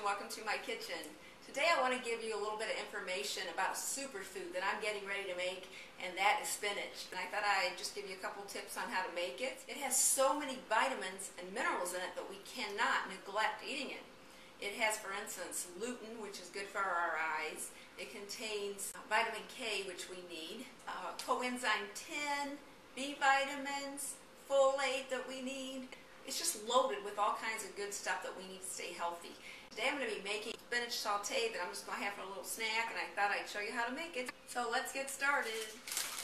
welcome to my kitchen. Today I want to give you a little bit of information about a superfood that I'm getting ready to make, and that is spinach. And I thought I'd just give you a couple tips on how to make it. It has so many vitamins and minerals in it that we cannot neglect eating it. It has, for instance, lutein, which is good for our eyes. It contains vitamin K, which we need, coenzyme 10, B vitamins, folate that we need. It's just loaded with all kinds of good stuff that we need to stay healthy. Today I'm going to be making spinach sauteed that I'm just going to have for a little snack, and I thought I'd show you how to make it. So let's get started.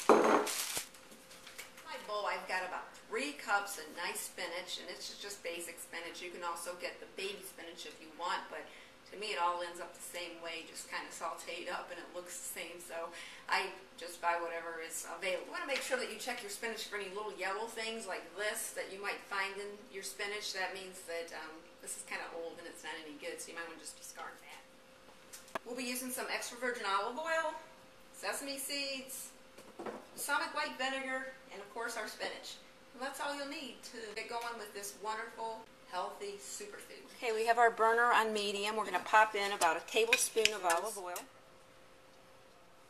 In my bowl I've got about 3 cups of nice spinach, and it's just basic spinach. You can also get the baby spinach if you want, but to me it all ends up the same way, just kind of sauteed up, and it looks the same, so I just buy whatever is available. You want to make sure that you check your spinach for any little yellow things like this that you might find in your spinach. That means that this is kind of old and it's not any good, so you might want to just discard that. We'll be using some extra virgin olive oil, sesame seeds, balsamic white vinegar, and of course our spinach. Well, that's all you'll need to get going with this wonderful, healthy superfood. Okay, we have our burner on medium. We're going to pop in about a tablespoon of olive oil.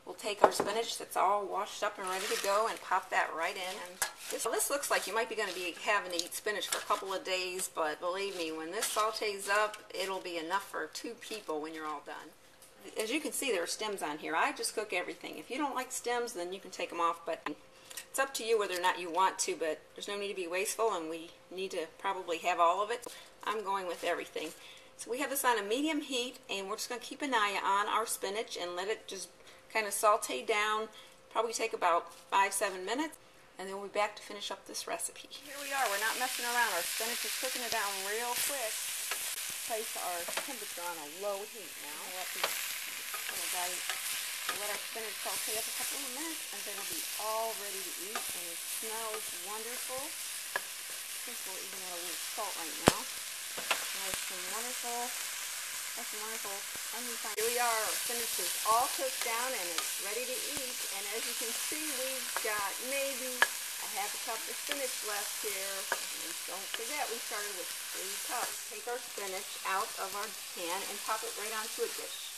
We'll take our spinach that's all washed up and ready to go and pop that right in. And this looks like you might be going to be having to eat spinach for a couple of days, but believe me, when this sautés up, it'll be enough for 2 people when you're all done. As you can see, there are stems on here. I just cook everything. If you don't like stems, then you can take them off, but it's up to you whether or not you want to, but there's no need to be wasteful, and we need to probably have all of it. I'm going with everything. So we have this on a medium heat, and we're just going to keep an eye on our spinach and let it just kind of saute down. Probably take about 5-7 minutes, and then we'll be back to finish up this recipe. Here we are. We're not messing around. Our spinach is cooking it down real quick. Place our temperature on a low heat now. We'll let our spinach saute up a couple of minutes, and then it'll be all ready to eat, and it smells wonderful. I think we'll even add a little salt right now. Nice and wonderful. That's wonderful. Here we are. Our spinach is all cooked down, and it's ready to eat. And as you can see, we've got maybe a half a cup of spinach left here. And don't forget, we started with 3 cups. Take our spinach out of our pan and pop it right onto a dish.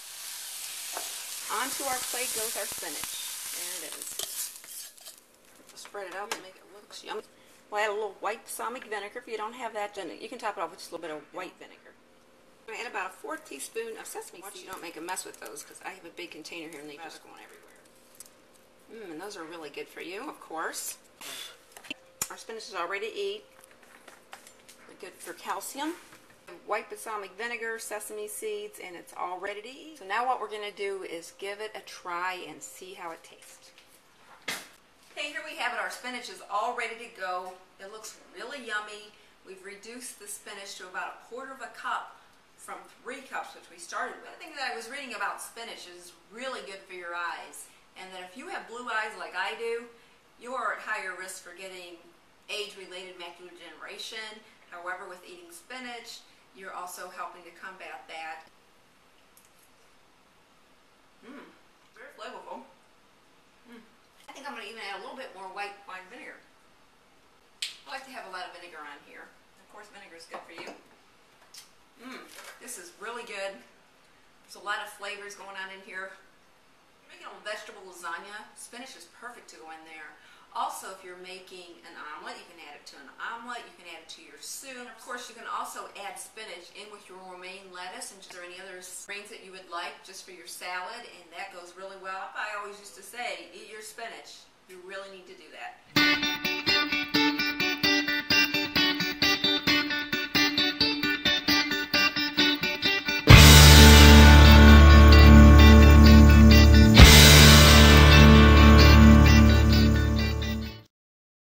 Onto our plate goes our spinach. There it is. We'll spread it out and make it look yummy. We'll add a little white balsamic vinegar. If you don't have that, then you can top it off with just a little bit of white vinegar. I'm going to add about a 4th teaspoon of sesame seeds. You don't make a mess with those, because I have a big container here and they just go on everywhere. And those are really good for you, of course. Our spinach is all ready to eat. They're good for calcium. White balsamic vinegar, sesame seeds, and it's all ready to eat. So now what we're going to do is give it a try and see how it tastes. Okay, here we have it. Our spinach is all ready to go. It looks really yummy. We've reduced the spinach to about 1/4 cup from 3 cups, which we started with. The thing that I was reading about spinach is really good for your eyes, and that if you have blue eyes like I do, you are at higher risk for getting age-related macular degeneration. However, with eating spinach, you're also helping to combat that. Very flavorful. I think I'm going to even add a little bit more white wine vinegar. I like to have a lot of vinegar on here. Of course, vinegar is good for you. This is really good. There's a lot of flavors going on in here. If you're making a vegetable lasagna, spinach is perfect to go in there. Also, if you're making an omelet, you can add it to an omelet. You can add it to your soup. And of course, you can also add spinach in with your romaine lettuce and just any other grains that you would like just for your salad, and that goes really well. I always used to say, eat your spinach. You really need to do that.